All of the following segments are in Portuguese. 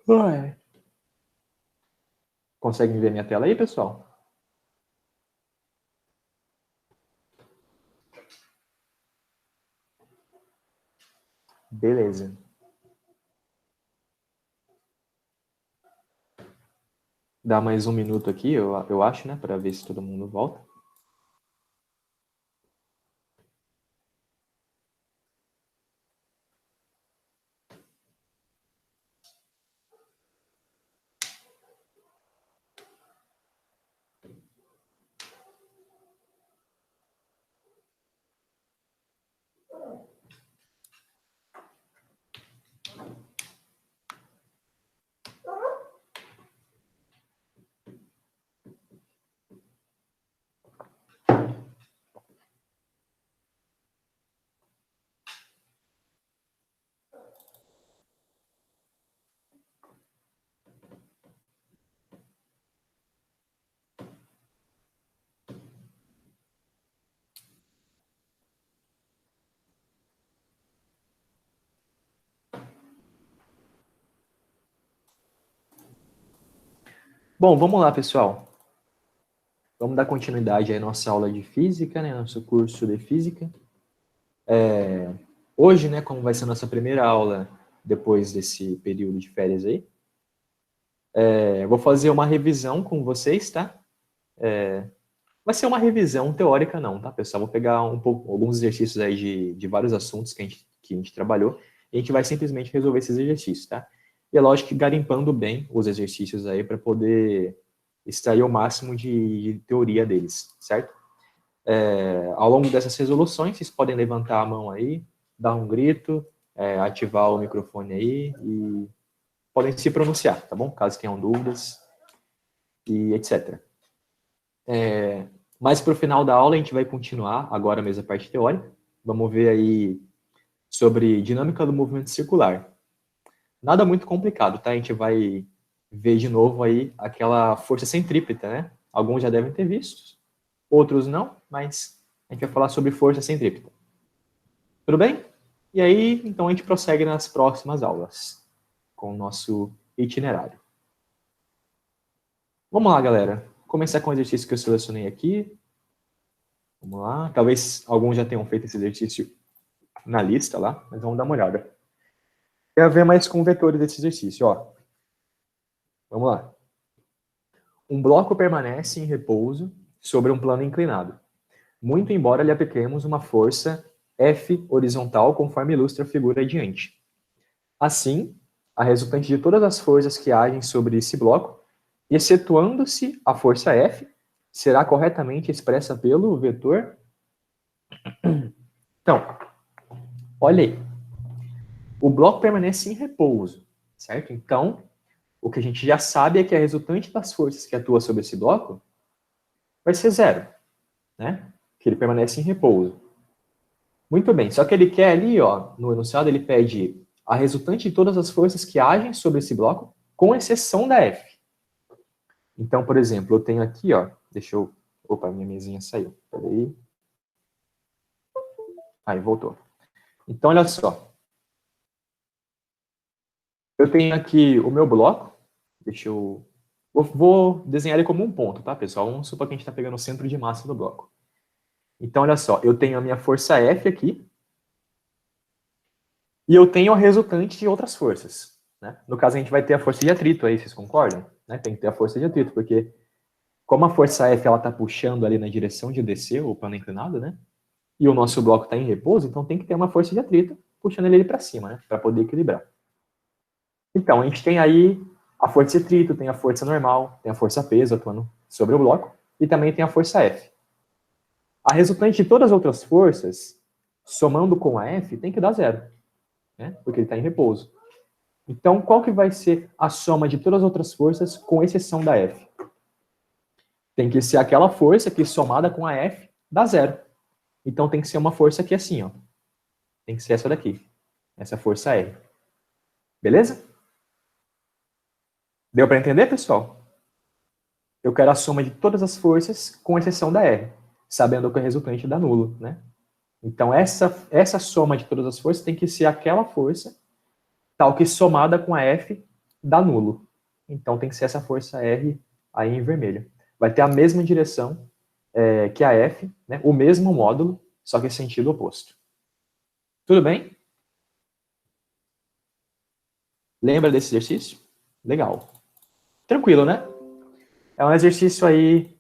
Ué. Conseguem ver minha tela aí, pessoal? Beleza. Dá mais um minuto aqui, eu acho, né? Para ver se todo mundo volta. Bom, vamos lá, pessoal. Vamos dar continuidade aí à nossa aula de física, né? Nosso curso de física. Hoje, né, como vai ser a nossa primeira aula depois desse período de férias aí, vou fazer uma revisão com vocês, tá? Vai ser uma revisão teórica não, tá, pessoal? Vou pegar alguns exercícios aí de vários assuntos que a gente trabalhou e a gente vai simplesmente resolver esses exercícios, tá? E é lógico que garimpando bem os exercícios aí para poder extrair o máximo de teoria deles, certo? Ao longo dessas resoluções, vocês podem levantar a mão aí, dar um grito, ativar o microfone aí e podem se pronunciar, tá bom? Caso tenham dúvidas e etc. Mas para o final da aula a gente vai continuar agora mesmo a parte teórica. Vamos ver aí sobre dinâmica do movimento circular. Nada muito complicado, tá? A gente vai ver de novo aí aquela força centrípeta, né? Alguns já devem ter visto, outros não, mas a gente vai falar sobre força centrípeta. Tudo bem? E aí, então a gente prossegue nas próximas aulas com o nosso itinerário. Vamos lá, galera. Vou começar com o exercício que eu selecionei aqui. Vamos lá. Talvez alguns já tenham feito esse exercício na lista lá, mas vamos dar uma olhada. Tem a ver mais com vetores desse exercício, ó. Vamos lá. Um bloco permanece em repouso sobre um plano inclinado, muito embora lhe apliquemos uma força F horizontal conforme ilustra a figura adiante. Assim, a resultante de todas as forças que agem sobre esse bloco, excetuando-se a força F, será corretamente expressa pelo vetor. Então, olha aí. O bloco permanece em repouso, certo? Então, o que a gente já sabe é que a resultante das forças que atuam sobre esse bloco vai ser zero, né? Que ele permanece em repouso. Muito bem, só que ele quer ali, ó, no enunciado, ele pede a resultante de todas as forças que agem sobre esse bloco, com exceção da F. Então, por exemplo, eu tenho aqui, ó, deixa eu... Opa, minha mesinha saiu, peraí. Aí, voltou. Então, olha só. Eu tenho aqui o meu bloco, deixa eu... Vou desenhar ele como um ponto, tá, pessoal? Vamos supor que a gente está pegando o centro de massa do bloco. Então, olha só, eu tenho a minha força F aqui, e eu tenho a resultante de outras forças. Né? No caso, a gente vai ter a força de atrito aí, vocês concordam? Né? Tem que ter a força de atrito, porque como a força F está puxando ali na direção de descer, o plano inclinado, né? E o nosso bloco está em repouso, então tem que ter uma força de atrito puxando ele para cima, né? Para poder equilibrar. Então, a gente tem aí a força de atrito, tem a força normal, tem a força peso atuando sobre o bloco, e também tem a força F. A resultante de todas as outras forças, somando com a F, tem que dar zero, né? Porque ele está em repouso. Então, qual que vai ser a soma de todas as outras forças, com exceção da F? Tem que ser aquela força que, somada com a F, dá zero. Então, tem que ser uma força aqui assim, ó. Tem que ser essa daqui. Essa força R. Beleza? Deu para entender, pessoal? Eu quero a soma de todas as forças, com exceção da R, sabendo que o resultante dá nulo, né? Então, essa soma de todas as forças tem que ser aquela força, tal que somada com a F, dá nulo. Então tem que ser essa força R aí em vermelho. Vai ter a mesma direção que a F, né? O mesmo módulo, só que em sentido oposto. Tudo bem? Lembra desse exercício? Legal. Tranquilo, né? É um exercício aí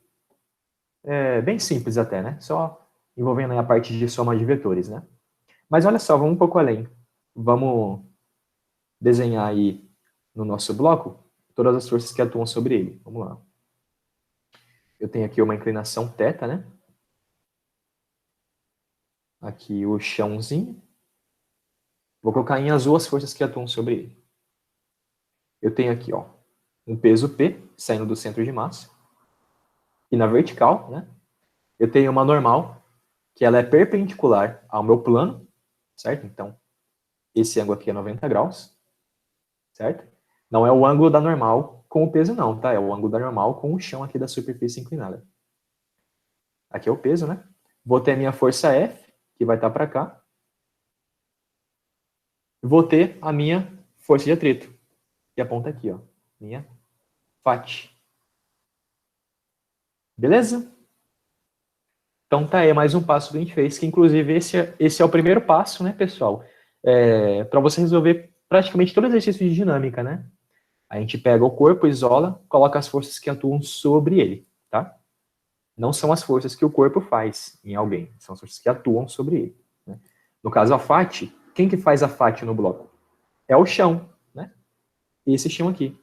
bem simples até, né? Só envolvendo aí a parte de soma de vetores, né? Mas olha só, vamos um pouco além. Vamos desenhar aí no nosso bloco todas as forças que atuam sobre ele. Vamos lá. Eu tenho aqui uma inclinação θ, né? Aqui o chãozinho. Vou colocar em azul as forças que atuam sobre ele. Eu tenho aqui, ó, um peso P saindo do centro de massa. E na vertical, né? Eu tenho uma normal, que ela é perpendicular ao meu plano, certo? Então, esse ângulo aqui é 90 graus, certo? Não é o ângulo da normal com o peso não, tá? É o ângulo da normal com o chão aqui da superfície inclinada. Aqui é o peso, né? Vou ter a minha força F, que vai estar para cá. Vou ter a minha força de atrito, que aponta aqui, ó. Minha FAT. Beleza? Então tá aí mais um passo que a gente fez, que inclusive esse é o primeiro passo, né, pessoal? Para você resolver praticamente todo exercício de dinâmica, né? A gente pega o corpo, isola, coloca as forças que atuam sobre ele, tá? Não são as forças que o corpo faz em alguém, são as forças que atuam sobre ele. Né? No caso, a FAT, quem que faz a FAT no bloco? É o chão, né? Esse chão aqui.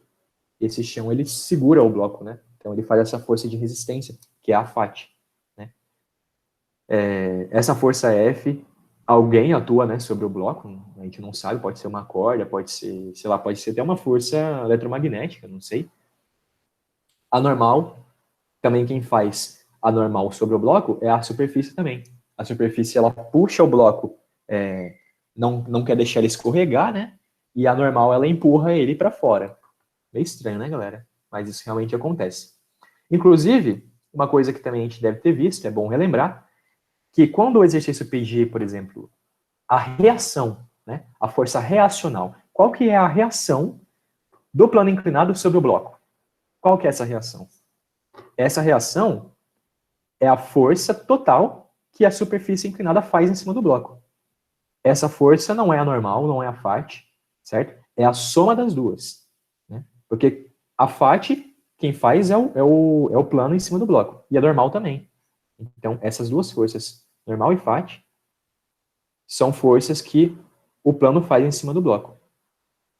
Esse chão, ele segura o bloco, né? Então, ele faz essa força de resistência, que é a FAT. Né? Essa força F, alguém atua, né, sobre o bloco, a gente não sabe, pode ser uma corda, pode ser, sei lá, pode ser até uma força eletromagnética, não sei. A normal, também quem faz a normal sobre o bloco é a superfície também. A superfície, ela puxa o bloco, não quer deixar ele escorregar, né? E a normal, ela empurra ele para fora. Meio estranho, né, galera? Mas isso realmente acontece. Inclusive, uma coisa que também a gente deve ter visto, é bom relembrar, que quando o exercício pedir, por exemplo, a reação, né, a força reacional, qual que é a reação do plano inclinado sobre o bloco? Qual que é essa reação? Essa reação é a força total que a superfície inclinada faz em cima do bloco. Essa força não é a normal, não é a FAT, certo? É a soma das duas. Né? Porque a FAT, quem faz é o plano em cima do bloco. E a normal também. Então, essas duas forças, normal e FAT, são forças que o plano faz em cima do bloco.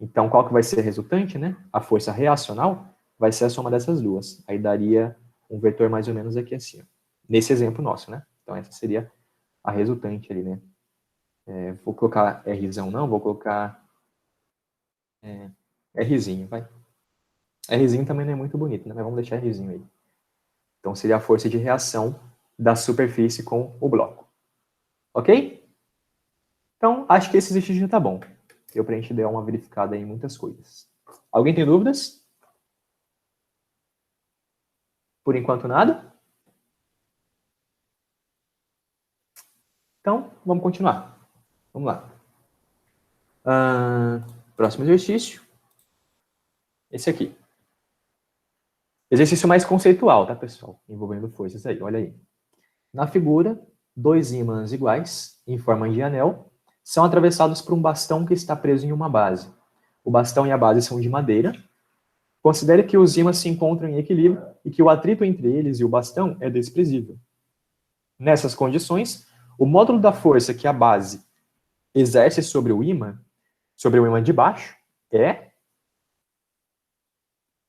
Então, qual que vai ser a resultante, né? A força reacional vai ser a soma dessas duas. Aí daria um vetor mais ou menos aqui assim. Ó. Nesse exemplo nosso, né? Então, essa seria a resultante ali, né? Vou colocar Rzão não, vou colocar Rzinho, vai. Rzinho também não é muito bonito, né? Mas vamos deixar Rzinho aí. Então, seria a força de reação da superfície com o bloco. Ok? Então, acho que esse exercício já tá bom. Deu pra gente dar uma verificada em muitas coisas. Alguém tem dúvidas? Por enquanto, nada? Então, vamos continuar. Vamos lá. Próximo exercício. Esse aqui. Exercício mais conceitual, tá, pessoal? Envolvendo forças aí, olha aí. Na figura, dois ímãs iguais, em forma de anel, são atravessados por um bastão que está preso em uma base. O bastão e a base são de madeira. Considere que os ímãs se encontram em equilíbrio e que o atrito entre eles e o bastão é desprezível. Nessas condições, o módulo da força que a base exerce sobre o ímã de baixo, é...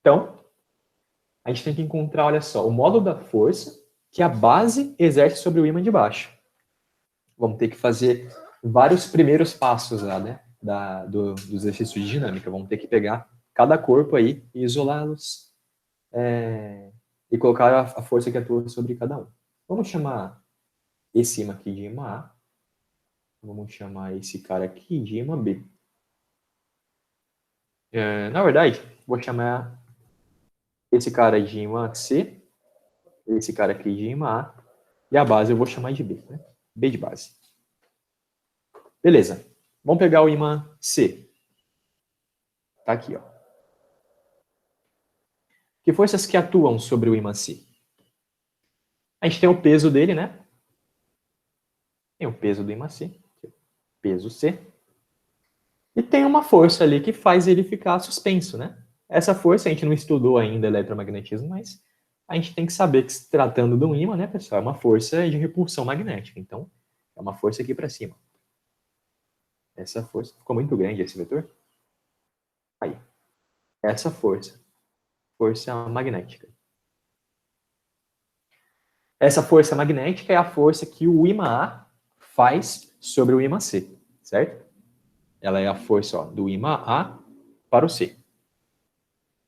Então, a gente tem que encontrar, olha só, o módulo da força que a base exerce sobre o ímã de baixo. Vamos ter que fazer vários primeiros passos lá, né, do exercício de dinâmica. Vamos ter que pegar cada corpo aí e isolá-los e colocar a força que atua sobre cada um. Vamos chamar esse ímã aqui de ímã A. Vamos chamar esse cara aqui de ímã B. Na verdade, vou chamar esse cara de ímã C, esse cara aqui de ímã A, e a base eu vou chamar de B, né? B de base. Beleza. Vamos pegar o ímã C. Tá aqui, ó. Que forças que atuam sobre o ímã C? A gente tem o peso dele, né? Tem o peso do ímã C, peso C. E tem uma força ali que faz ele ficar suspenso, né? Essa força a gente não estudou ainda eletromagnetismo, mas a gente tem que saber que se tratando de um ímã, né, pessoal, é uma força de repulsão magnética. Então, é uma força aqui para cima. Essa força, ficou muito grande esse vetor? Aí. Essa força magnética. Essa força magnética é a força que o ímã A faz sobre o ímã C, certo? Ela é a força do ímã A para o C.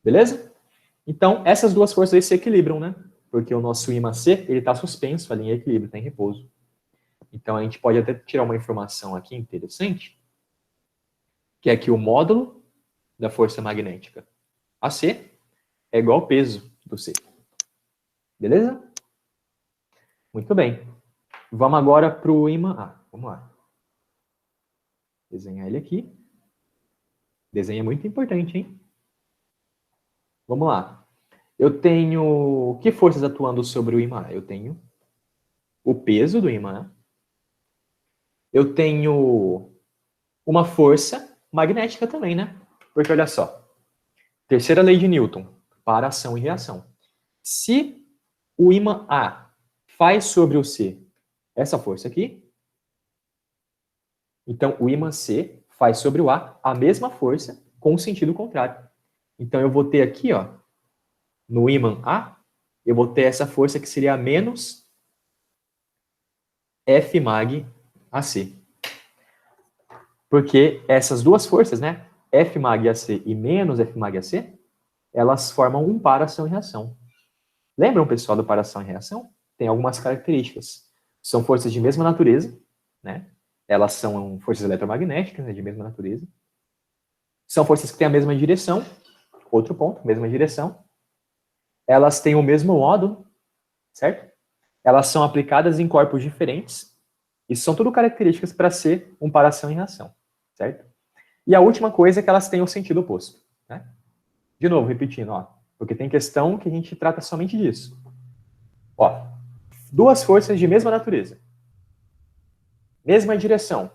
Beleza? Então, essas duas forças aí se equilibram, né? Porque o nosso ímã C, ele está suspenso ali em equilíbrio, está em repouso. Então, a gente pode até tirar uma informação aqui interessante, que é que o módulo da força magnética AC é igual ao peso do C. Beleza? Muito bem. Vamos agora para o ímã A. Vamos lá. Desenhar ele aqui. Desenho é muito importante, hein? Vamos lá. Eu tenho... Que forças atuando sobre o ímã A? Eu tenho o peso do ímã A. Eu tenho uma força magnética também, né? Porque olha só. Terceira lei de Newton. Para ação e reação. Se o ímã A faz sobre o C essa força aqui, então o ímã C faz sobre o A mesma força com o sentido contrário. Então eu vou ter aqui, ó, no ímã A, eu vou ter essa força que seria menos F mag AC. Porque essas duas forças, né, F mag AC e menos F mag AC, elas formam um par ação e reação. Lembram, pessoal, do par ação e reação? Tem algumas características. São forças de mesma natureza, né? Elas são forças eletromagnéticas, né, de mesma natureza. São forças que têm a mesma direção. Outro ponto, mesma direção. Elas têm o mesmo módulo, certo? Elas são aplicadas em corpos diferentes. E são tudo características para ser um par ação e reação, certo? E a última coisa é que elas têm o sentido oposto, né? De novo, repetindo, ó, porque tem questão que a gente trata somente disso. Ó, duas forças de mesma natureza, mesma direção,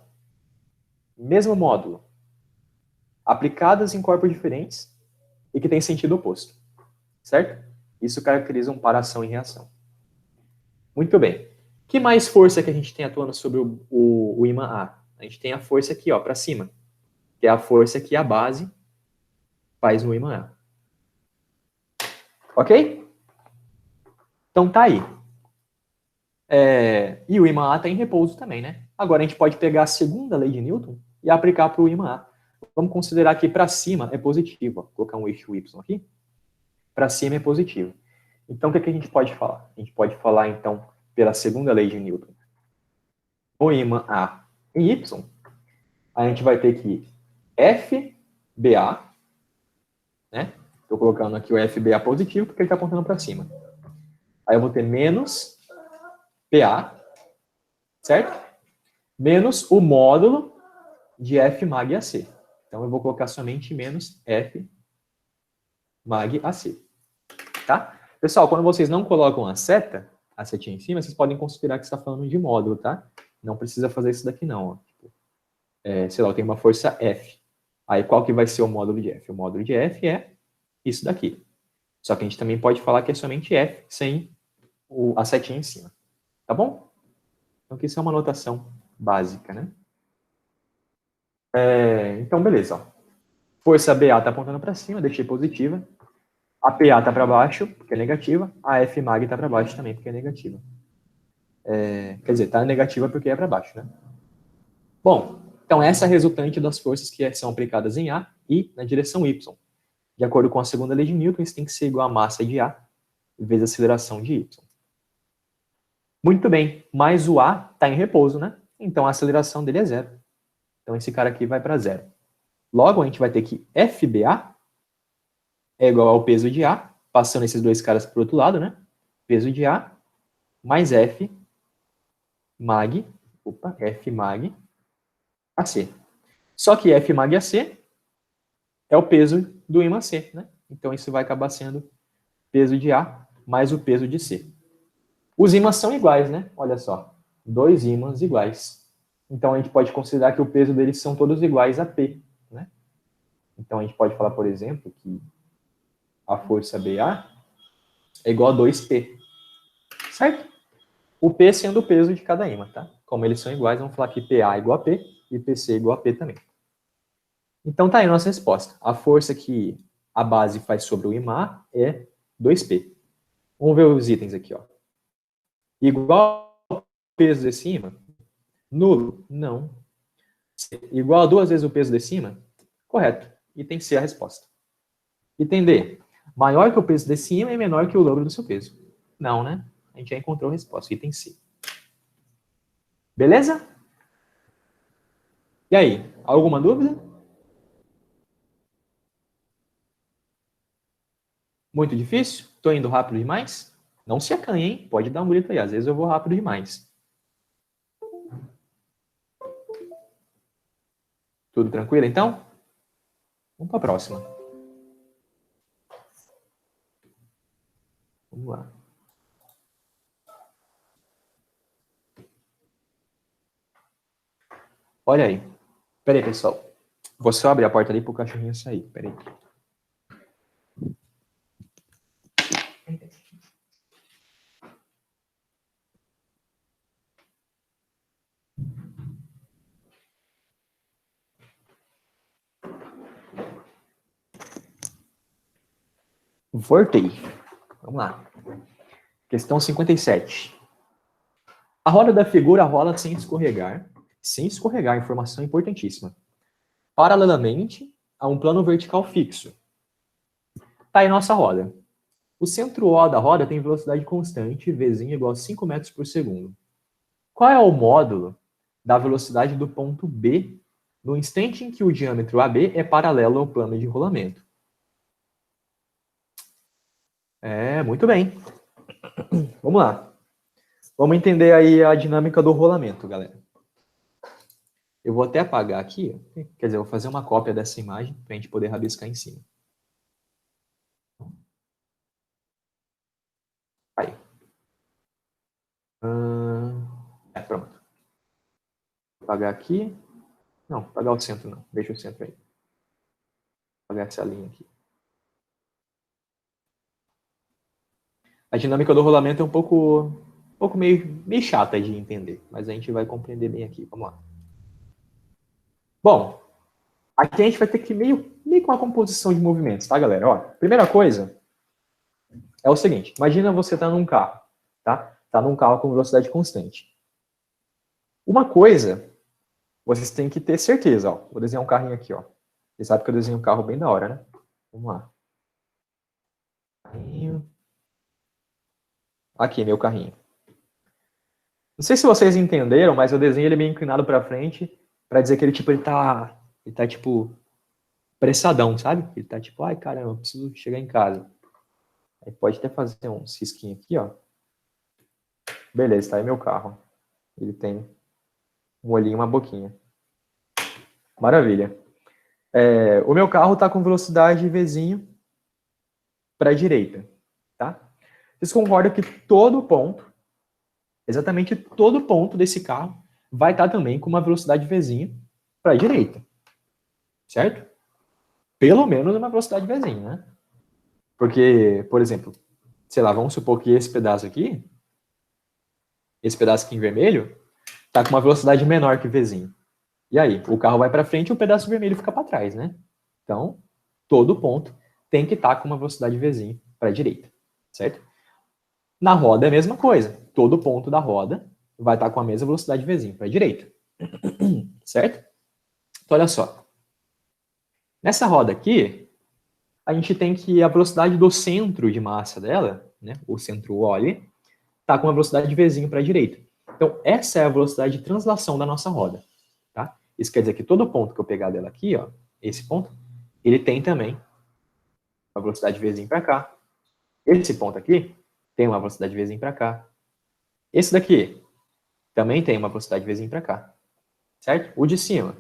mesmo módulo, aplicadas em corpos diferentes e que têm sentido oposto, certo? Isso caracteriza um par ação e reação. Muito bem. Que mais força que a gente tem atuando sobre o ímã A? A gente tem a força aqui, ó, para cima, que é a força que a base faz no ímã A. Ok? Então tá aí. E o ímã A está em repouso também, né? Agora a gente pode pegar a segunda lei de Newton e aplicar para o ímã A. Vamos considerar que para cima é positivo. Vou colocar um eixo Y aqui. Para cima é positivo. Então o que a gente pode falar? A gente pode falar, então, pela segunda lei de Newton. O ímã A em Y, a gente vai ter que FBA, né? Estou colocando aqui o FBA positivo porque ele está apontando para cima. Aí eu vou ter menos PA, certo? Menos o módulo de F mag AC. Então eu vou colocar somente menos F mag AC. Tá? Pessoal, quando vocês não colocam a setinha em cima, vocês podem considerar que está falando de módulo, tá? Não precisa fazer isso daqui não. Ó. Sei lá, eu tenho uma força F. Aí qual que vai ser o módulo de F? O módulo de F é isso daqui. Só que a gente também pode falar que é somente F sem a setinha em cima. Tá bom? Então aqui isso é uma notação básica, né? Então, beleza. Ó. Força BA está apontando para cima, deixei positiva. A PA está para baixo, porque é negativa. A F mag está para baixo também, porque é negativa. Quer dizer, está negativa porque é para baixo, né? Bom, então essa é a resultante das forças que são aplicadas em A e na direção Y. De acordo com a segunda lei de Newton, isso tem que ser igual a massa de A vezes a aceleração de Y. Muito bem, mas o A está em repouso, né? Então a aceleração dele é zero. Então esse cara aqui vai para zero. Logo, a gente vai ter que FBA é igual ao peso de A, passando esses dois caras para o outro lado, né? Peso de A mais F mag AC. Só que F mag AC é o peso do ímã C, né? Então isso vai acabar sendo peso de A mais o peso de C. Os ímãs são iguais, né? Olha só, 2 ímãs iguais. Então, a gente pode considerar que o peso deles são todos iguais a P, né? Então, a gente pode falar, por exemplo, que a força BA é igual a 2P, certo? O P sendo o peso de cada ímã, tá? Como eles são iguais, vamos falar que PA é igual a P e PC é igual a P também. Então, tá aí a nossa resposta. A força que a base faz sobre o ímã é 2P. Vamos ver os itens aqui, ó. Igual ao peso desse ímã? Nulo? Não. Igual a 2 vezes o peso desse ímã? Correto. Item C é a resposta. Item D. Maior que o peso desse ímã e menor que o dobro do seu peso? Não, né? A gente já encontrou a resposta. Item C. Beleza? E aí? Alguma dúvida? Muito difícil? Tô indo rápido demais? Não se acanhe, hein? Pode dar um grito aí. Às vezes eu vou rápido demais. Tudo tranquilo, então? Vamos para a próxima. Vamos lá. Olha aí. Pera aí, pessoal. Vou só abrir a porta ali para o cachorrinho sair. Pera aí. Voltei. Vamos lá. Questão 57. A roda da figura rola sem escorregar. Sem escorregar, informação importantíssima. Paralelamente a um plano vertical fixo. Tá aí nossa roda. O centro O da roda tem velocidade constante, Vzinho igual a 5 metros por segundo. Qual é o módulo da velocidade do ponto B no instante em que o diâmetro AB é paralelo ao plano de rolamento? Muito bem. Vamos lá. Vamos entender aí a dinâmica do rolamento, galera. Eu vou até apagar aqui, quer dizer, eu vou fazer uma cópia dessa imagem para a gente poder rabiscar em cima. Aí. Pronto. Vou apagar aqui. Não, apagar o centro não. Deixa o centro aí. Vou apagar essa linha aqui. A dinâmica do rolamento é um pouco meio chata de entender, mas a gente vai compreender bem aqui. Vamos lá. Bom, aqui a gente vai ter que meio com uma composição de movimentos, tá, galera? Ó, primeira coisa é o seguinte. Imagina você tá num carro, tá? Tá num carro com velocidade constante. Uma coisa, vocês têm que ter certeza, ó. Vou desenhar um carrinho aqui, ó. Você sabe que eu desenho um carro bem da hora, né? Vamos lá. Carrinho. Aqui, meu carrinho. Não sei se vocês entenderam, mas eu desenho ele meio inclinado para frente para dizer que ele tá tipo pressadão, sabe? Ele tá tipo, ai caramba, eu preciso chegar em casa. Aí pode até fazer um cisquinho aqui, ó. Beleza, tá aí meu carro. Ele tem um olhinho e uma boquinha. Maravilha. O meu carro tá com velocidade Vzinho para a direita, tá? Vocês concordam que todo ponto, exatamente todo ponto desse carro vai estar também com uma velocidade Vzinho para a direita, certo? Pelo menos uma velocidade Vzinho, né? Porque, por exemplo, sei lá, vamos supor que esse pedaço aqui em vermelho, tá com uma velocidade menor que Vzinho. E aí, o carro vai para frente e o pedaço vermelho fica para trás, né? Então, todo ponto tem que estar com uma velocidade Vzinho para a direita, certo? Na roda é a mesma coisa. Todo ponto da roda vai estar com a mesma velocidade Vzinho para a direita, certo? Então, olha só. Nessa roda aqui, a gente tem que a velocidade do centro de massa dela, né, o centro O ali, está com uma velocidade Vzinho para a direita. Então, essa é a velocidade de translação da nossa roda. Tá? Isso quer dizer que todo ponto que eu pegar dela aqui, ó, esse ponto, ele tem também uma velocidade Vzinho para cá. Esse ponto aqui tem uma velocidade Vzinho para cá. Esse daqui também tem uma velocidade Vzinho para cá. Certo? O de cima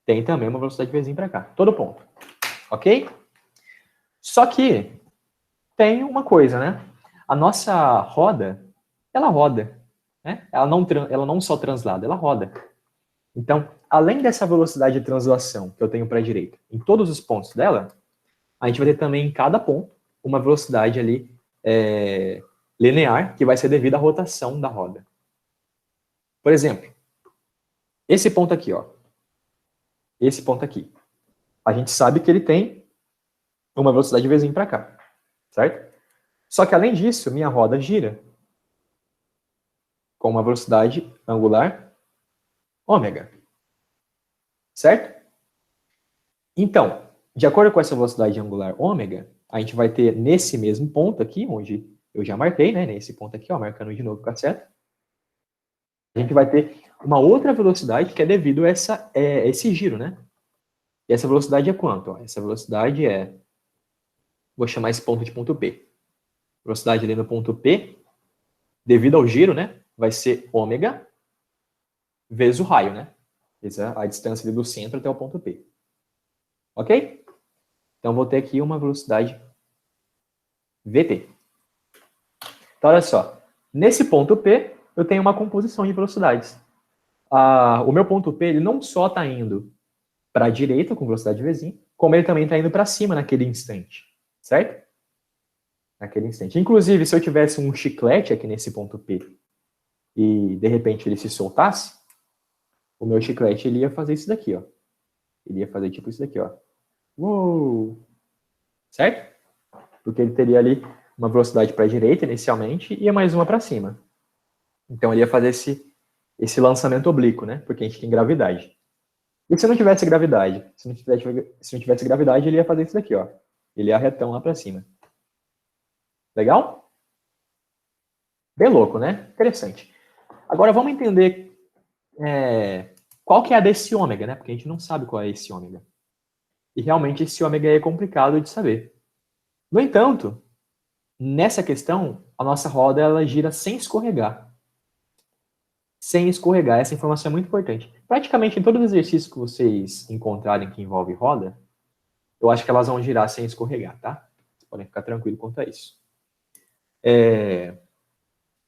tem também uma velocidade Vzinho para cá. Todo ponto. Ok? Só que tem uma coisa, né? A nossa roda, ela roda, né? Ela não só translada, ela roda. Então, além dessa velocidade de translação que eu tenho para a direita, em todos os pontos dela, a gente vai ter também em cada ponto uma velocidade ali linear, que vai ser devido à rotação da roda. Por exemplo, esse ponto aqui, ó. Esse ponto aqui. A gente sabe que ele tem uma velocidade Vzinho para cá, certo? Só que, além disso, minha roda gira com uma velocidade angular ômega, certo? Então, de acordo com essa velocidade angular ômega, a gente vai ter nesse mesmo ponto aqui, onde eu já marquei, né? Nesse ponto aqui, ó, marcando de novo com a seta, a gente vai ter uma outra velocidade que é devido a esse giro, né? E essa velocidade é quanto? Ó, essa velocidade é... Vou chamar esse ponto de ponto P. Velocidade ali no ponto P, devido ao giro, né? Vai ser ômega vezes o raio, né? Essa é a distância ali do centro até o ponto P. Ok? Então, vou ter aqui uma velocidade VT. Então, olha só. Nesse ponto P, eu tenho uma composição de velocidades. O meu ponto P, ele não só está indo para a direita, com velocidade Vzinho, como ele também está indo para cima naquele instante. Certo? Naquele instante. Inclusive, se eu tivesse um chiclete aqui nesse ponto P e, de repente, ele se soltasse, o meu chiclete ele ia fazer isso daqui, ó. Ele ia fazer tipo isso daqui, ó. Uou! Certo? Porque ele teria ali uma velocidade para a direita inicialmente e mais uma para cima. Então ele ia fazer esse lançamento oblíquo, né? Porque a gente tem gravidade. E se não tivesse gravidade? Se não tivesse gravidade, ele ia fazer isso daqui, ó. Ele ia retão lá para cima. Legal? Bem louco, né? Interessante. Agora vamos entender qual que é a desse ômega, né? Porque a gente não sabe qual é esse ômega. E realmente esse ômega é complicado de saber. No entanto, nessa questão, a nossa roda ela gira sem escorregar. Sem escorregar. Essa informação é muito importante. Praticamente em todos os exercícios que vocês encontrarem que envolve roda, eu acho que elas vão girar sem escorregar, tá? Vocês podem ficar tranquilos quanto a isso.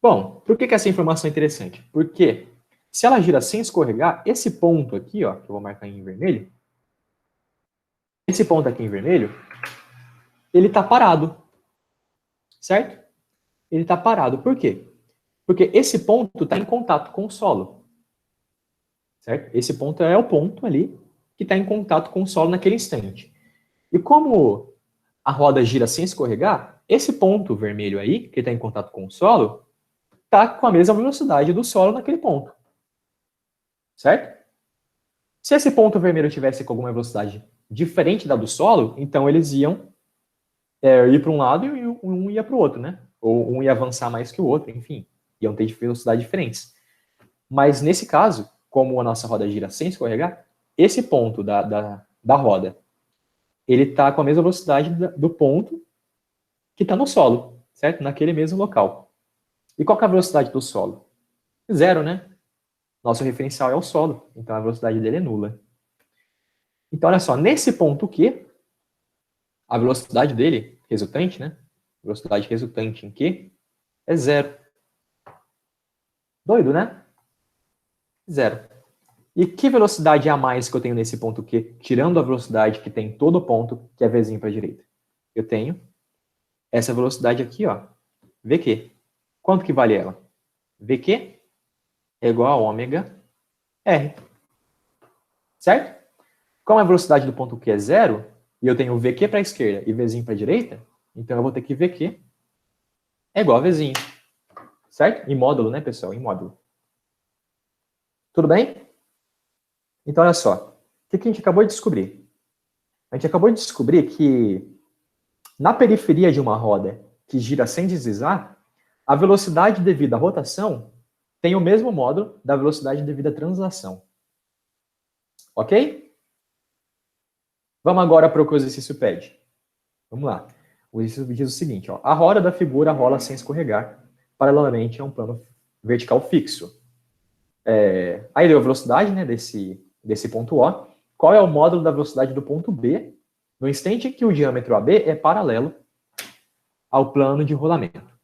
Bom, por que essa informação é interessante? Porque se ela gira sem escorregar, esse ponto aqui, ó, que eu vou marcar em vermelho, esse ponto aqui em vermelho, ele está parado, certo? Ele está parado. Por quê? Porque esse ponto está em contato com o solo, certo? Esse ponto é o ponto ali que está em contato com o solo naquele instante. E como a roda gira sem escorregar, esse ponto vermelho aí, que está em contato com o solo, está com a mesma velocidade do solo naquele ponto, certo? Se esse ponto vermelho tivesse com alguma velocidade diferente da do solo, então eles iam ir para um lado e um ia para o outro, né? Ou um ia avançar mais que o outro, enfim. Iam ter velocidades diferentes. Mas nesse caso, como a nossa roda gira sem escorregar, esse ponto da roda, ele está com a mesma velocidade do ponto que está no solo, certo? Naquele mesmo local. E qual que é a velocidade do solo? Zero, né? Nosso referencial é o solo, então a velocidade dele é nula. Então, olha só, nesse ponto Q, a velocidade dele, resultante, né? Velocidade resultante em Q é zero. Doido, né? Zero. E que velocidade é a mais que eu tenho nesse ponto Q, tirando a velocidade que tem em todo ponto, que é Vzinho para a direita? Eu tenho essa velocidade aqui, ó, VQ. Quanto que vale ela? VQ é igual a ômega R. Certo? Como a velocidade do ponto Q é zero, e eu tenho VQ para a esquerda e Vzinho para a direita, então eu vou ter que VQ é igual a Vzinho. Certo? Em módulo, né, pessoal? Em módulo. Tudo bem? Então, olha só. O que a gente acabou de descobrir? A gente acabou de descobrir que na periferia de uma roda que gira sem deslizar, a velocidade devida à rotação tem o mesmo módulo da velocidade devida à translação. Ok? Vamos agora para o que o exercício pede. Vamos lá. O exercício diz o seguinte, ó, a roda da figura rola sem escorregar, paralelamente a um plano vertical fixo. Aí deu a velocidade, né, desse ponto O. Qual é o módulo da velocidade do ponto B no instante que o diâmetro AB é paralelo ao plano de rolamento.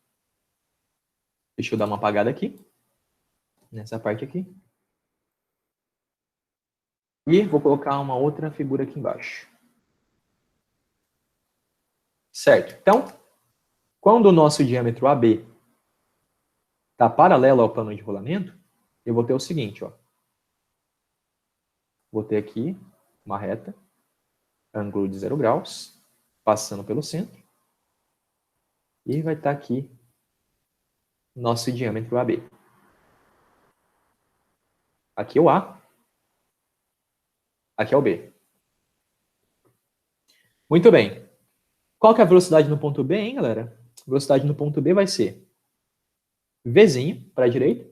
Deixa eu dar uma apagada aqui, nessa parte aqui. E vou colocar uma outra figura aqui embaixo. Certo? Então, quando o nosso diâmetro AB está paralelo ao plano de rolamento, eu vou ter o seguinte, ó. Vou ter aqui uma reta, ângulo de 0 graus, passando pelo centro. E vai estar aqui nosso diâmetro AB. Aqui é o A, aqui é o B. Muito bem. Qual que é a velocidade no ponto B, hein, galera? A velocidade no ponto B vai ser Vzinho para a direita.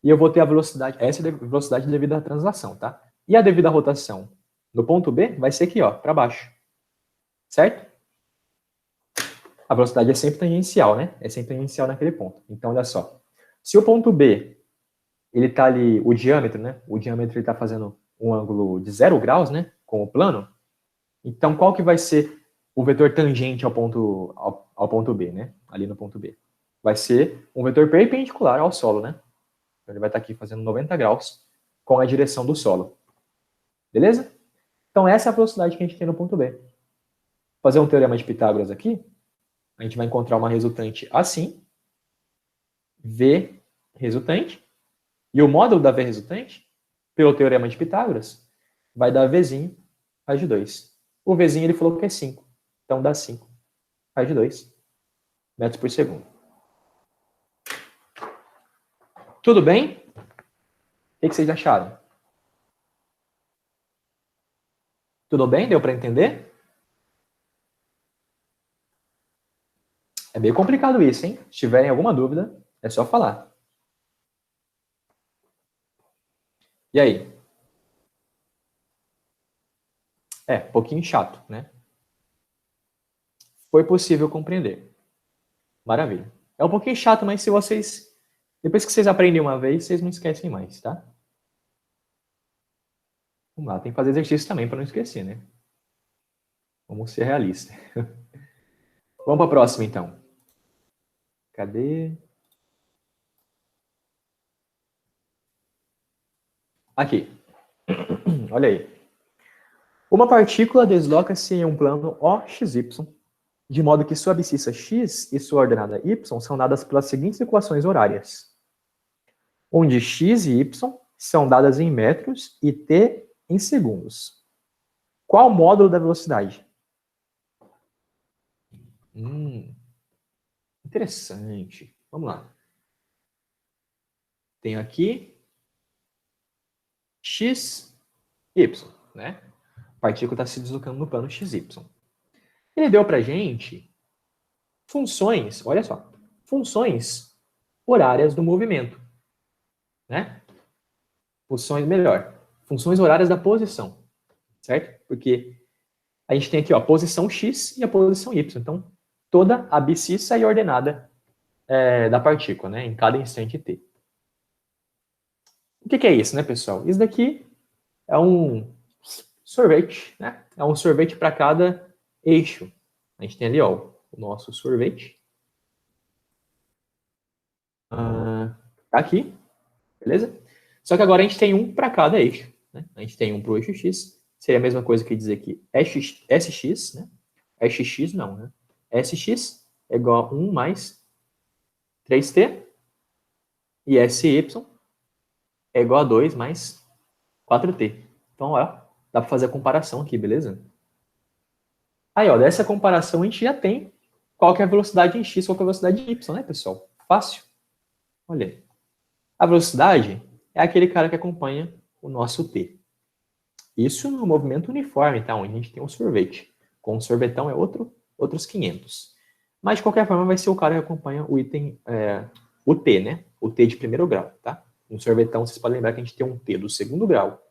E eu vou ter a velocidade, essa é a velocidade devido à translação, tá? E a devida à rotação no ponto B vai ser aqui, ó, para baixo. Certo? A velocidade é sempre tangencial, né? É sempre tangencial naquele ponto. Então, olha só. Se o ponto B, ele tá ali, o diâmetro, né? O diâmetro ele tá fazendo um ângulo de 0 graus, né? Com o plano. Então, qual que vai ser o vetor tangente ao ponto B, né? Ali no ponto B. Vai ser um vetor perpendicular ao solo, né? Então, ele vai estar aqui fazendo 90 graus com a direção do solo. Beleza? Então, essa é a velocidade que a gente tem no ponto B. Vou fazer um teorema de Pitágoras aqui. A gente vai encontrar uma resultante assim. V resultante. E o módulo da V resultante, pelo teorema de Pitágoras, vai dar Vzinho raiz de 2. O Vzinho ele falou que é 5. Então dá 5 raiz de 2 metros por segundo. Tudo bem? O que vocês acharam? Tudo bem? Deu para entender? É meio complicado isso, hein? Se tiverem alguma dúvida, é só falar. E aí? É, um pouquinho chato, né? Foi possível compreender. Maravilha. É um pouquinho chato, mas se vocês... Depois que vocês aprendem uma vez, vocês não esquecem mais, tá? Vamos lá, tem que fazer exercício também para não esquecer, né? Vamos ser realistas. Vamos para a próxima, então. Cadê? Aqui. Olha aí. Uma partícula desloca-se em um plano OXY, de modo que sua abscissa x e sua ordenada y são dadas pelas seguintes equações horárias, onde x e y são dadas em metros e t em segundos. Qual o módulo da velocidade? Interessante. Vamos lá. Tenho aqui x, y, né? A partícula está se deslocando no plano xy. Ele deu para a gente funções, olha só, funções horárias do movimento, né? Funções horárias da posição, certo? Porque a gente tem aqui, ó, a posição x e a posição y. Então, toda a abscissa e ordenada da partícula, né? Em cada instante t. O que é isso, né, pessoal? Isso daqui é um sorvete, né? É um sorvete para cada eixo. A gente tem ali, ó, o nosso sorvete. Tá aqui, beleza? Só que agora a gente tem um para cada eixo. Né? A gente tem um para o eixo x. Seria a mesma coisa que dizer que SX, né? SX não, né? SX é igual a 1 mais 3t. E SY é igual a 2 mais 4t. Então, ó, dá para fazer a comparação aqui, beleza? Aí, ó, dessa comparação a gente já tem qual que é a velocidade em x, qual que é a velocidade em y, né, pessoal? Fácil. Olha aí. A velocidade é aquele cara que acompanha o nosso t. Isso no movimento uniforme, tá? Onde a gente tem um sorvete. Com o sorvetão é outros 500. Mas, de qualquer forma, vai ser o cara que acompanha o item, o t, né? O t de primeiro grau, tá? No sorvetão, vocês podem lembrar que a gente tem um t do segundo grau.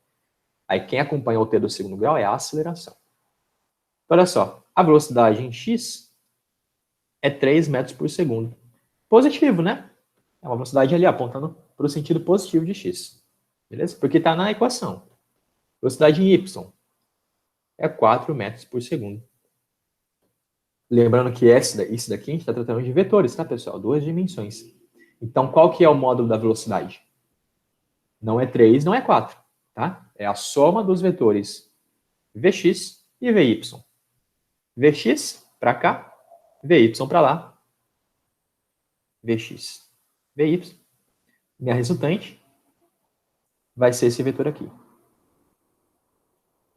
Aí, quem acompanha o t do segundo grau é a aceleração. Olha só, a velocidade em x é 3 metros por segundo. Positivo, né? É uma velocidade ali apontando para o sentido positivo de x. Beleza? Porque está na equação. Velocidade em y é 4 metros por segundo. Lembrando que isso daqui a gente está tratando de vetores, tá, pessoal? Duas dimensões. Então, qual que é o módulo da velocidade? Não é 3, não é 4, tá? É a soma dos vetores Vx e Vy. Vx para cá, Vy para lá, Vx, Vy. Minha resultante vai ser esse vetor aqui,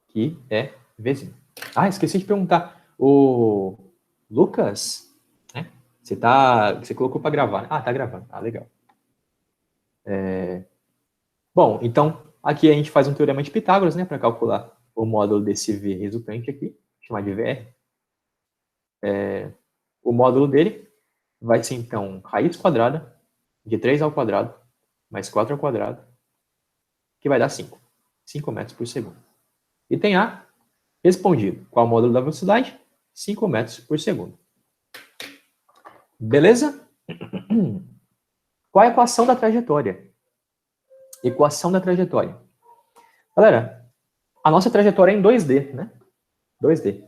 que é Vzinho. Ah, esqueci de perguntar. O Lucas, né? Você colocou para gravar, né? Ah, tá gravando. Ah, legal. Bom, então, aqui a gente faz um teorema de Pitágoras, né, para calcular o módulo desse V resultante aqui, chamar de VR. O módulo dele vai ser, então, raiz quadrada de 3 ao quadrado mais 4 ao quadrado, que vai dar 5. 5 metros por segundo. E tem A respondido. Qual o módulo da velocidade? 5 metros por segundo. Beleza? Qual é a equação da trajetória? Equação da trajetória. Galera, a nossa trajetória é em 2D, né? 2D.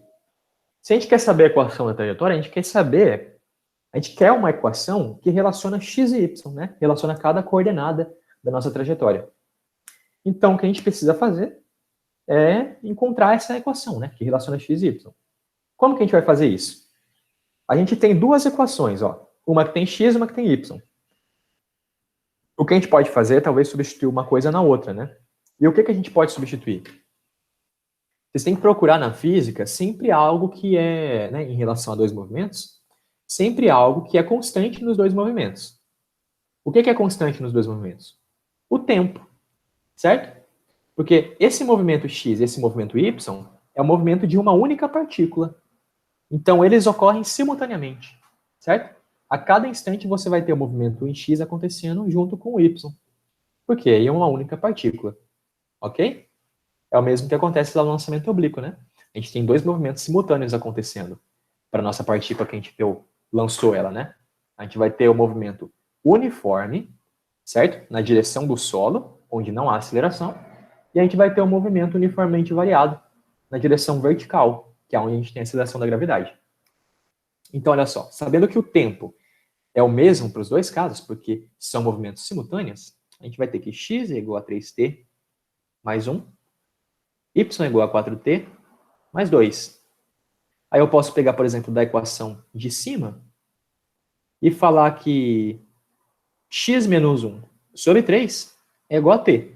Se a gente quer saber a equação da trajetória, a gente quer uma equação que relaciona x e y, né? Relaciona cada coordenada da nossa trajetória. Então, o que a gente precisa fazer é encontrar essa equação, né? Que relaciona x e y. Como que a gente vai fazer isso? A gente tem duas equações, ó. Uma que tem x e uma que tem y. O que a gente pode fazer é talvez substituir uma coisa na outra, né? E o que a gente pode substituir? Vocês têm que procurar na física sempre algo que é, né, em relação a dois movimentos, sempre algo que é constante nos dois movimentos. O que é constante nos dois movimentos? O tempo, certo? Porque esse movimento x e esse movimento y é o movimento de uma única partícula. Então, eles ocorrem simultaneamente, certo? A cada instante você vai ter o movimento em x acontecendo junto com o y. Porque aí é uma única partícula, ok? É o mesmo que acontece lá no lançamento oblíquo, né? A gente tem dois movimentos simultâneos acontecendo para a nossa partícula que a gente lançou ela, né? A gente vai ter o movimento uniforme, certo? Na direção do solo, onde não há aceleração. E a gente vai ter o movimento uniformemente variado na direção vertical, que é onde a gente tem a aceleração da gravidade. Então, olha só, sabendo que o tempo é o mesmo para os dois casos, porque são movimentos simultâneos, a gente vai ter que x é igual a 3t mais 1, y é igual a 4t mais 2. Aí eu posso pegar, por exemplo, da equação de cima e falar que x menos 1 sobre 3 é igual a t.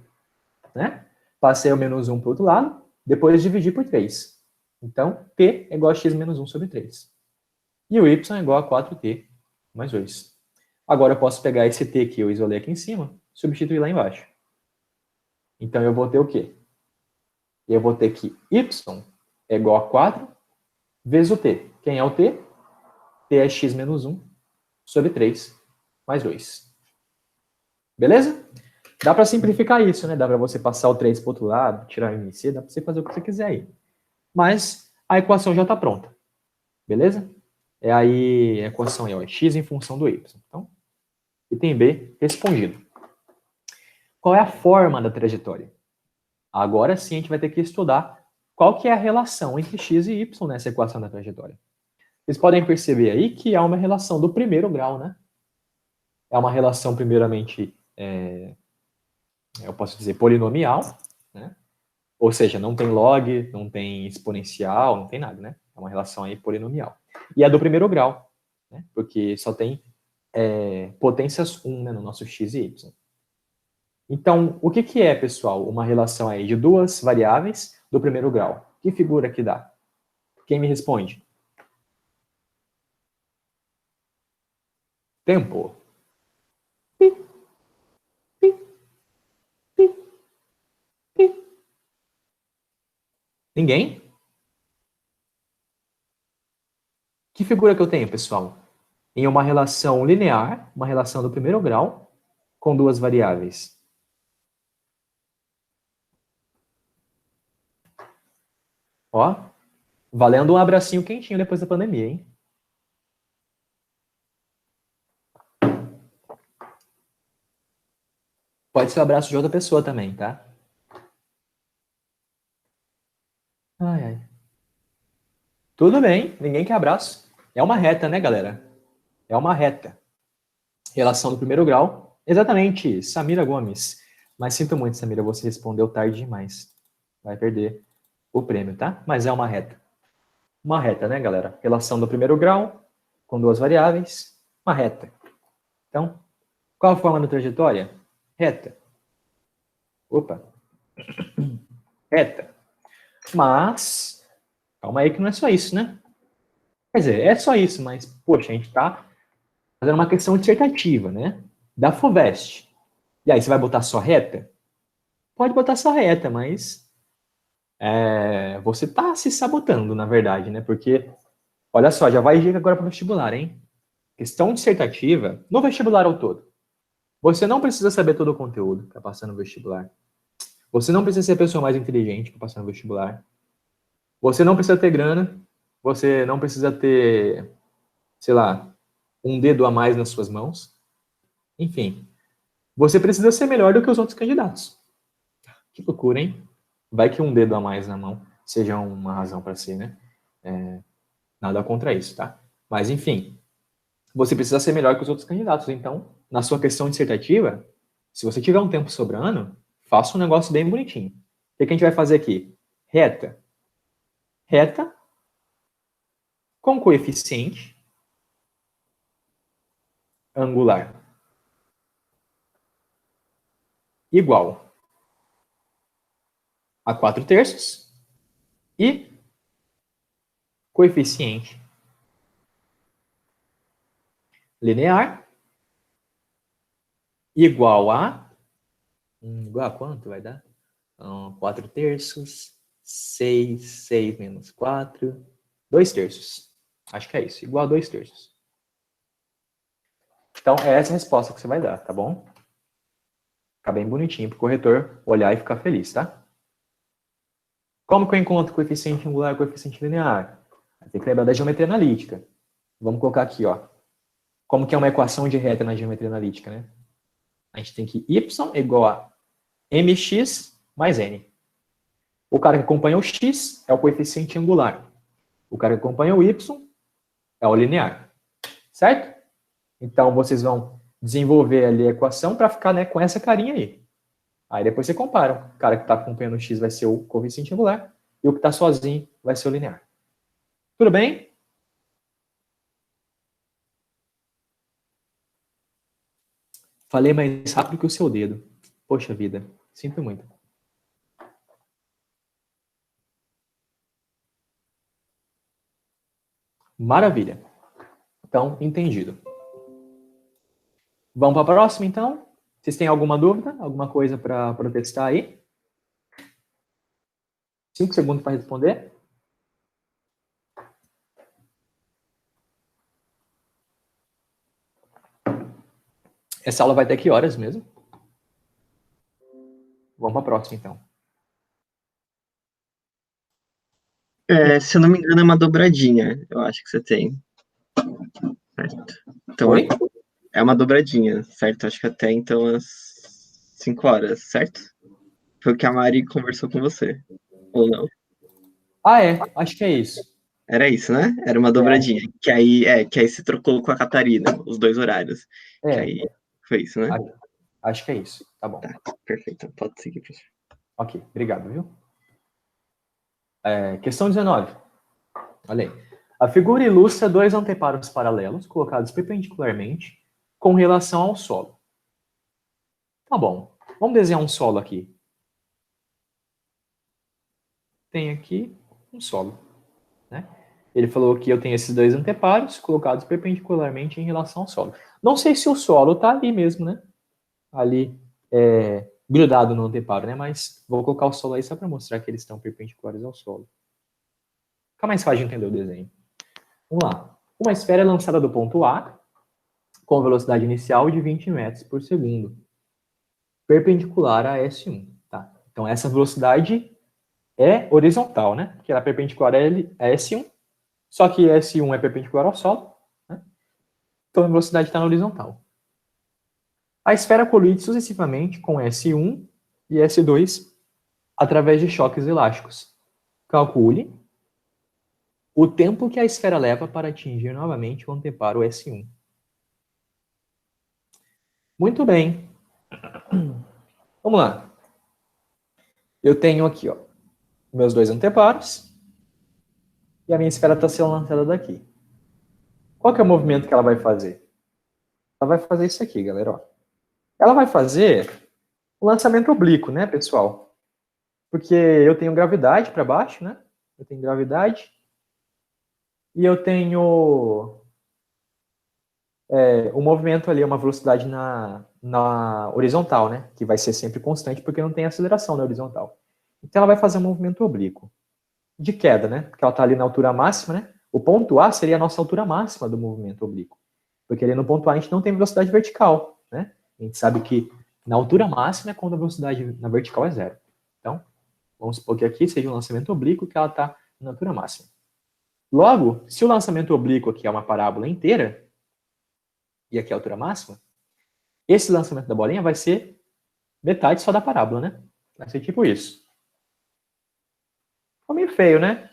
Né? Passei o menos 1 para o outro lado, depois dividir por 3. Então, t é igual a x menos 1 sobre 3. E o y é igual a 4t mais 2. Agora eu posso pegar esse t que eu isolei aqui em cima, substituir lá embaixo. Então eu vou ter o quê? Eu vou ter que y é igual a 4 vezes o t. Quem é o t? T é x menos 1 sobre 3 mais 2. Beleza? Dá para simplificar isso, né? Dá para você passar o 3 para o outro lado, tirar o MC, dá para você fazer o que você quiser aí. Mas a equação já está pronta. Beleza? A equação é x em função do y. Então, item B respondido. Qual é a forma da trajetória? Agora sim a gente vai ter que estudar qual que é a relação entre x e y nessa equação da trajetória. Vocês podem perceber aí que há uma relação do primeiro grau, né? É uma relação, primeiramente, eu posso dizer, polinomial, né? Ou seja, não tem log, não tem exponencial, não tem nada, né? É uma relação aí polinomial. E é do primeiro grau, né? Porque só tem potências 1, né, no nosso x e y. Então, o que é, pessoal, uma relação aí de duas variáveis do primeiro grau? Que figura que dá? Quem me responde? Tempo. Pi, pi, pi, pi. Ninguém? Que figura que eu tenho, pessoal? Em uma relação linear, uma relação do primeiro grau, com duas variáveis. Ó, valendo um abracinho quentinho depois da pandemia, hein? Pode ser o abraço de outra pessoa também, tá? Ai, ai. Tudo bem, ninguém quer abraço. É uma reta, né, galera? É uma reta. Relação do primeiro grau. Exatamente, Samira Gomes. Mas sinto muito, Samira, você respondeu tarde demais. Vai perder o prêmio, tá? Mas é uma reta. Uma reta, né, galera? Relação do primeiro grau com duas variáveis. Uma reta. Então, qual a forma da trajetória? Reta. Opa. Reta. Mas, calma aí que não é só isso, né? Quer dizer, é só isso, mas, poxa, a gente tá fazendo uma questão dissertativa, né? Da FUVEST. E aí, você vai botar só reta? Pode botar só reta, mas você tá se sabotando, na verdade, né? Porque, olha só, já vai dica agora para o vestibular, hein? Questão dissertativa no vestibular ao todo. Você não precisa saber todo o conteúdo para passar no vestibular. Você não precisa ser a pessoa mais inteligente para passar no vestibular. Você não precisa ter grana. Você não precisa ter, sei lá, um dedo a mais nas suas mãos. Enfim, você precisa ser melhor do que os outros candidatos. Que loucura, hein? Vai que um dedo a mais na mão seja uma razão para ser, né? Nada contra isso, tá? Mas, enfim, você precisa ser melhor que os outros candidatos. Então, na sua questão dissertativa, se você tiver um tempo sobrando, faça um negócio bem bonitinho. O que a gente vai fazer aqui? Reta. Reta com coeficiente angular igual a 4/3 e coeficiente linear igual a... igual a quanto vai dar? 4/3, 6 menos 4, 2/3. Acho que é isso, igual a 2/3. Então, é essa a resposta que você vai dar, tá bom? Fica bem bonitinho para o corretor olhar e ficar feliz, tá? Como que eu encontro coeficiente angular e coeficiente linear? Tem que lembrar da geometria analítica. Vamos colocar aqui, ó. Como que é uma equação de reta na geometria analítica, né? A gente tem que y é igual a mx mais n. O cara que acompanha o x é o coeficiente angular. O cara que acompanha o y é o linear. Certo? Então, vocês vão desenvolver ali a equação para ficar, né, com essa carinha aí. Aí depois você compara. O cara que está acompanhando o x vai ser o coeficiente angular e o que está sozinho vai ser o linear. Tudo bem? Falei mais rápido que o seu dedo. Poxa vida, sinto muito. Maravilha. Então, entendido. Vamos para a próxima, então? Vocês têm alguma dúvida? Alguma coisa para protestar aí? 5 segundos para responder. Essa aula vai ter que horas mesmo? Vamos para a próxima, então. Se eu não me engano, é uma dobradinha, eu acho que você tem. Certo. Então, Oi? é uma dobradinha, certo? Acho que até então às 5 horas, certo? Foi o que a Mari conversou com você, ou não? Ah, acho que é isso. Era isso, né? Era uma dobradinha. Que aí se trocou com a Catarina, os dois horários. Que É, aí foi isso, né? acho que é isso. Tá bom. Tá, perfeito. Pode seguir, professor. Ok, obrigado, viu? Questão 19. Olha aí. A figura ilustra dois anteparos paralelos colocados perpendicularmente com relação ao solo. Tá bom. Vamos desenhar um solo aqui. Tem aqui um solo, né? Ele falou que eu tenho esses dois anteparos colocados perpendicularmente em relação ao solo. Não sei se o solo está ali mesmo, né? Ali, grudado no anteparo, né? Mas vou colocar o solo aí só para mostrar que eles estão perpendiculares ao solo. Fica mais fácil de entender o desenho. Vamos lá. Uma esfera é lançada do ponto A com velocidade inicial de 20 metros por segundo, perpendicular a S1. Tá? Então, essa velocidade é horizontal, né? Porque ela é perpendicular a S1, só que S1 é perpendicular ao solo, né? Então a velocidade está na horizontal. A esfera colide sucessivamente com S1 e S2 através de choques elásticos. Calcule o tempo que a esfera leva para atingir novamente o anteparo S1. Muito bem. Vamos lá. Eu tenho aqui, ó, meus dois anteparos. E a minha esfera está sendo lançada daqui. Qual que é o movimento que ela vai fazer? Ela vai fazer isso aqui, galera. Ó. Ela vai fazer o lançamento oblíquo, né, pessoal? Porque eu tenho gravidade para baixo, né? Eu tenho gravidade. E eu tenho o movimento ali, uma velocidade na horizontal, né? Que vai ser sempre constante, porque não tem aceleração na horizontal. Então ela vai fazer um movimento oblíquo. De queda, né? Porque ela está ali na altura máxima, né? O ponto A seria a nossa altura máxima do movimento oblíquo. Porque ali no ponto A a gente não tem velocidade vertical, né? A gente sabe que na altura máxima é quando a velocidade na vertical é zero. Então, vamos supor que aqui seja um lançamento oblíquo que ela está na altura máxima. Logo, se o lançamento oblíquo aqui é uma parábola inteira, e aqui é a altura máxima, esse lançamento da bolinha vai ser metade só da parábola, né? Vai ser tipo isso. Ficou meio feio, né?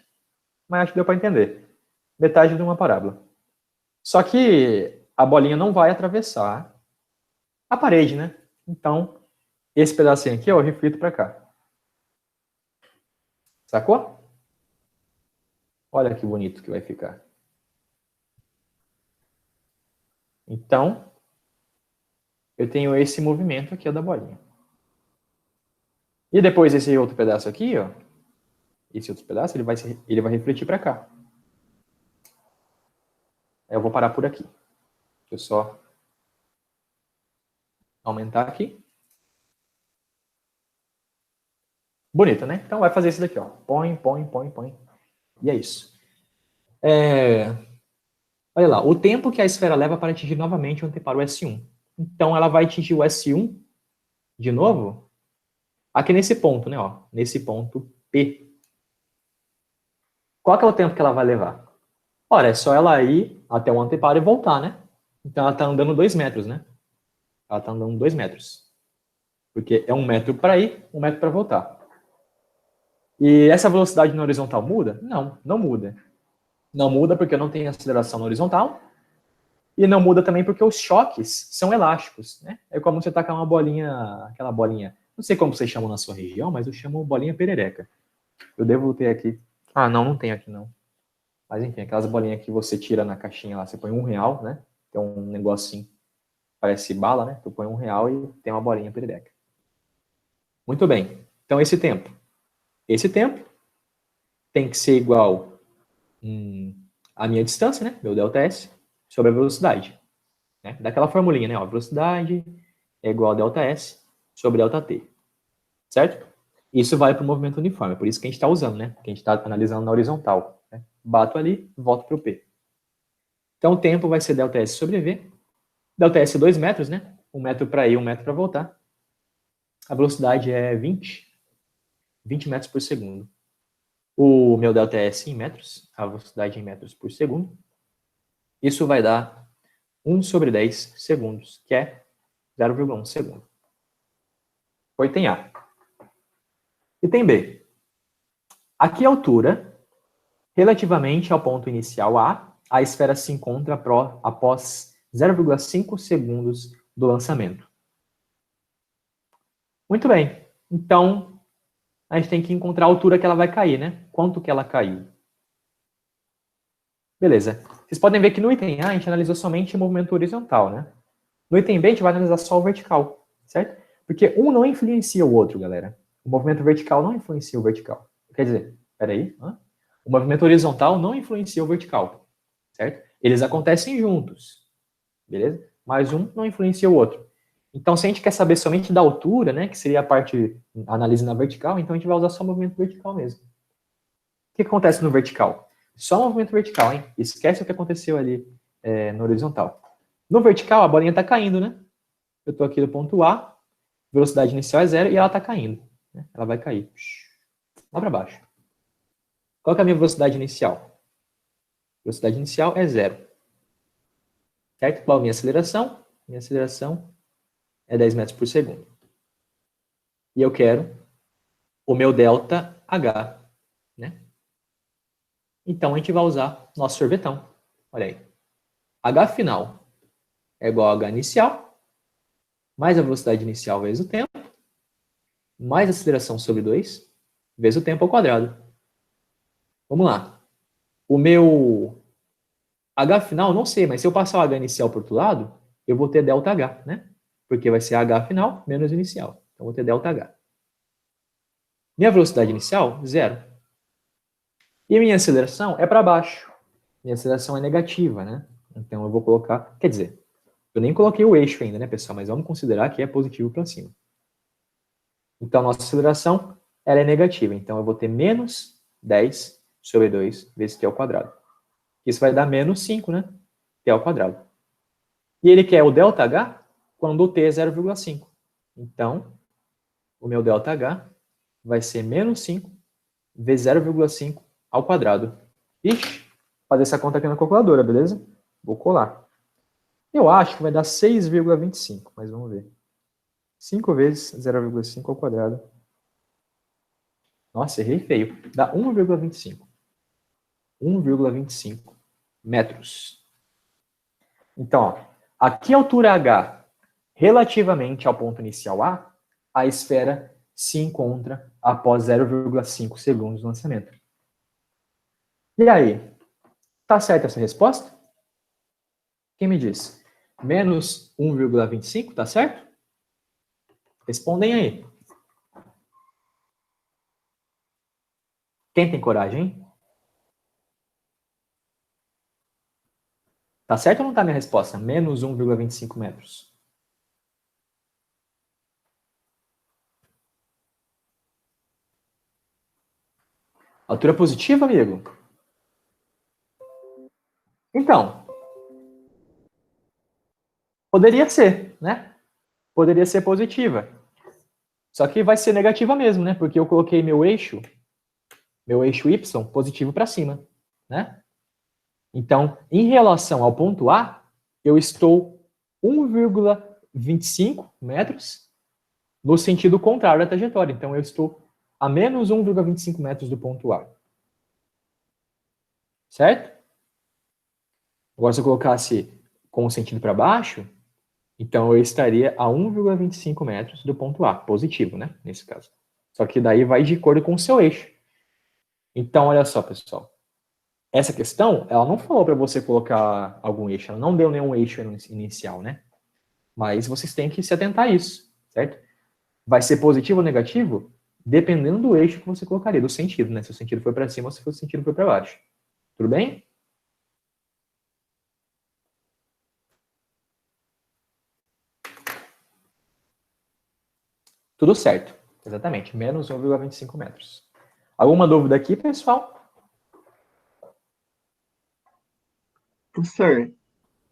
Mas acho que deu para entender. Metade de uma parábola. Só que a bolinha não vai atravessar a parede, né? Então, esse pedacinho aqui, ó, eu reflito para cá. Sacou? Olha que bonito que vai ficar. Então, eu tenho esse movimento aqui ó, da bolinha. E depois esse outro pedaço aqui, ó, esse outro pedaço, ele vai refletir para cá. Eu vou parar por aqui. Deixa eu só aumentar aqui. Bonito, né? Então vai fazer isso daqui, ó. Põe. E é isso. Olha lá, o tempo que a esfera leva para atingir novamente o anteparo S1. Então ela vai atingir o S1 de novo aqui nesse ponto, né? Ó, nesse ponto P. Qual que é o tempo que ela vai levar? Ora, é só ela ir até o anteparo e voltar, né? Então ela está andando 2 metros, né? Ela está andando 2 metros. Porque é 1 metro para ir, 1 metro para voltar. E essa velocidade na horizontal muda? Não, não muda. Não muda porque não tem aceleração na horizontal. E não muda também porque os choques são elásticos, né? É como você tacar uma bolinha, aquela bolinha, não sei como vocês chamam na sua região, mas eu chamo bolinha perereca. Eu devo ter aqui. Ah, não, não tem aqui não. Mas enfim, aquelas bolinhas que você tira na caixinha lá, você põe R$1, né? Tem um negocinho, parece bala, né? Tu põe R$1 e tem uma bolinha perereca. Muito bem. Então esse tempo. Esse tempo tem que ser igual à minha distância, né? Meu ΔS, sobre a velocidade. Né? Daquela formulinha, né? Ó, velocidade é igual a ΔS sobre ΔT. Certo? Isso vale para o movimento uniforme, é por isso que a gente está usando, né? Que a gente está analisando na horizontal. Né? Bato ali, volto para o P. Então o tempo vai ser ΔS sobre V. ΔS 2 metros, né? 1 metro para ir, 1 metro para voltar. A velocidade é 20 metros por segundo. O meu ΔS em metros, a velocidade em metros por segundo. Isso vai dar 1 sobre 10 segundos, que é 0,1 segundo. Foi item A. Item B. Aqui a altura, relativamente ao ponto inicial A, a esfera se encontra após 0,5 segundos do lançamento. Muito bem. Então, a gente tem que encontrar a altura que ela vai cair, né? Quanto que ela caiu. Beleza. Vocês podem ver que no item A a gente analisou somente o movimento horizontal, né? No item B a gente vai analisar só o vertical, certo? Porque um não influencia o outro, galera. O movimento vertical não influencia o vertical. Quer dizer, peraí, o movimento horizontal não influencia o vertical, certo? Eles acontecem juntos, beleza? Mas um não influencia o outro. Então, se a gente quer saber somente da altura, né, que seria a parte análise na vertical, então a gente vai usar só o movimento vertical mesmo. O que acontece no vertical? Só o movimento vertical, hein? Esquece o que aconteceu ali no horizontal. No vertical, a bolinha está caindo, né? Eu estou aqui no ponto A, velocidade inicial é 0 e ela está caindo. Né? Ela vai cair. Lá para baixo. Qual que é a minha velocidade inicial? Velocidade inicial é 0. Certo? Qual a minha aceleração? Minha aceleração é 10 metros por segundo. E eu quero o meu ΔH, né? Então, a gente vai usar nosso sorvetão. Olha aí. H final é igual a H inicial, mais a velocidade inicial vezes o tempo, mais a aceleração sobre 2, vezes o tempo ao quadrado. Vamos lá. O meu H final, não sei, mas se eu passar o H inicial para o outro lado, eu vou ter ΔH, né? Porque vai ser H final menos inicial. Então, eu vou ter ΔH. Minha velocidade inicial, 0. E minha aceleração é para baixo. Minha aceleração é negativa, né? Então, eu vou colocar... Quer dizer, eu nem coloquei o eixo ainda, né, pessoal? Mas vamos considerar que é positivo para cima. Então, nossa aceleração ela é negativa. Então, eu vou ter menos 10 sobre 2 vezes t ao quadrado. Isso vai dar menos 5, né? T ao quadrado. E ele quer o ΔH quando o t é 0,5. Então, o meu ΔH vai ser menos 5 vezes 0,5 ao quadrado. Ixi, fazer essa conta aqui na calculadora, beleza? Vou colar. Eu acho que vai dar 6,25, mas vamos ver. 5 vezes 0,5 ao quadrado. Nossa, errei feio. Dá 1,25. 1,25 metros. Então, ó, aqui a altura H, relativamente ao ponto inicial a esfera se encontra após 0,5 segundos de lançamento. E aí? Tá certa essa resposta? Quem me diz? Menos 1,25, tá certo? Respondem aí. Quem tem coragem, hein? Tá certo ou não tá a minha resposta? Menos 1,25 metros. Altura positiva, amigo? Então, poderia ser, né? Poderia ser positiva. Só que vai ser negativa mesmo, né? Porque eu coloquei meu eixo Y positivo para cima, né? Então, em relação ao ponto A, eu estou 1,25 metros no sentido contrário da trajetória. Então, eu estou a menos 1,25 metros do ponto A. Certo? Agora, se eu colocasse com o sentido para baixo, então eu estaria a 1,25 metros do ponto A, positivo, né? Nesse caso. Só que daí vai de acordo com o seu eixo. Então, olha só, pessoal. Essa questão, ela não falou para você colocar algum eixo, ela não deu nenhum eixo inicial, né? Mas vocês têm que se atentar a isso, certo? Vai ser positivo ou negativo? Dependendo do eixo que você colocaria, do sentido, né? Se o sentido for para cima ou se o sentido for para baixo. Tudo bem? Tudo certo. Exatamente. Menos 1,25 metros. Alguma dúvida aqui, pessoal? Professor,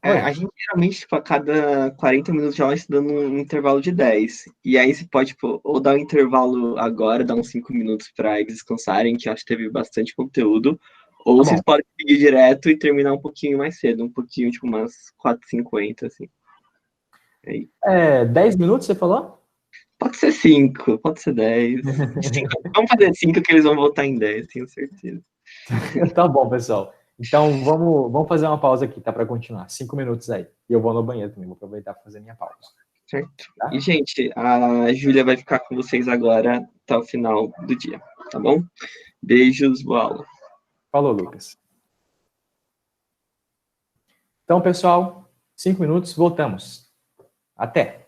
Oi. a gente geralmente, tipo, a cada 40 minutos já vai estudando um intervalo de 10. E aí você pode, tipo, ou dar um intervalo agora, dar uns 5 minutos para eles descansarem, que eu acho que teve bastante conteúdo. Ou Tá vocês bom. podem seguir direto e terminar um pouquinho mais cedo, um pouquinho, tipo, umas 4h50, assim. Aí. 10 minutos, você falou? Pode ser 5, pode ser 10. Vamos fazer 5 que eles vão voltar em 10, tenho certeza. Tá bom, pessoal. Então, vamos fazer uma pausa aqui, tá? Para continuar. 5 minutos aí. E eu vou no banheiro também, vou aproveitar para fazer minha pausa. Certo? Tá? E, gente, a Júlia vai ficar com vocês agora até o final do dia, tá bom? Beijos, boa aula. Falou, Lucas. Então, pessoal, 5 minutos, voltamos. Até!